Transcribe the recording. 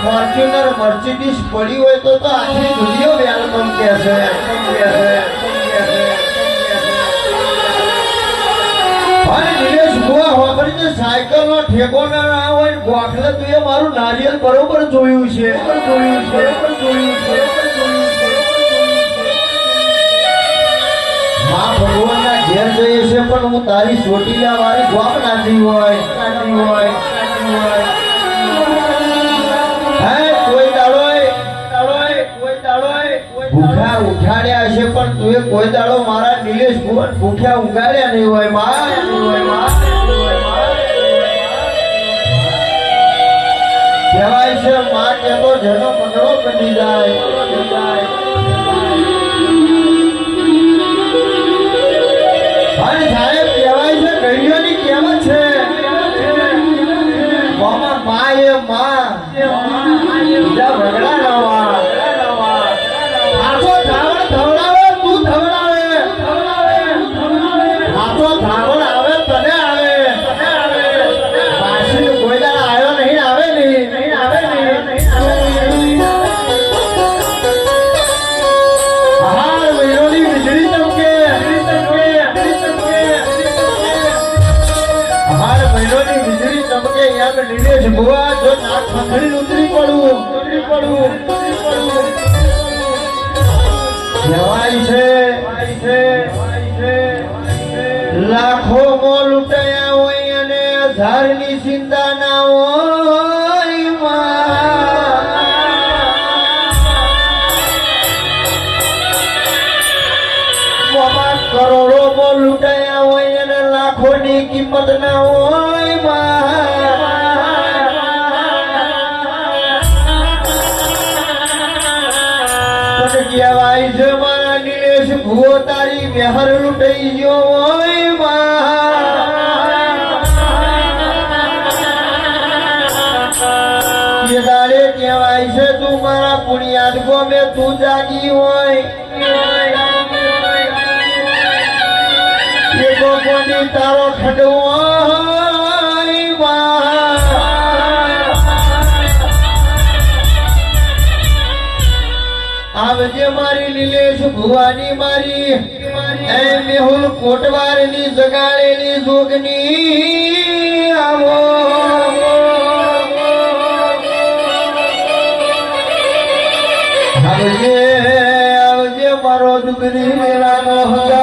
Fortuner Mercedes પડી હોય તો આખી દુનિયા વેલકમ કહે છે. સાયકલ નો ઠેકો ના હોય ગોખલે તું એ મારું નારિયેલ બરોબર જોયું છે. માં ભગવાન ના ઘેર જઈએ છે પણ હું તારી ચોટીલા વાળી ગોપ નાચી હોય ભૂખ્યા ઉઠાડ્યા હશે પણ તું કોઈ દાડો મારા નિલેશ ભુવન ભૂખ્યા ઉગાડ્યા નહીં હોય. કહેવાય છે માં કે તો જેનો મંડળો બની જાય. અને સાહેબ કહેવાય છે ગઈડીઓની કહેવત છે માં એ માં બીજા વગડા નવા કહેવાય છે લાખો મોં લૂંટાયા હોય અને ઝાડની ચિંતા ના હોય મોમાં કરોડો મોં લૂંટાયા હોય અને લાખોની કિંમત ના હોય પણ કહેવાય છે મારા નિલેશ ભૂવો તારી મેહર લૂંટાઈ ગયો હોય દાડે કહેવાય છે તું મારા પુણ્યાદ ગોમે તું જાગી હોય એ ગોપોની તારો ખડવો આવજે મારી નિલેશ ભુવાની મારી એ મેહુલ કોટવારની જગાડેલી જોગની આવો આવજે આવજે મારો દુગરી મેળાનો હગા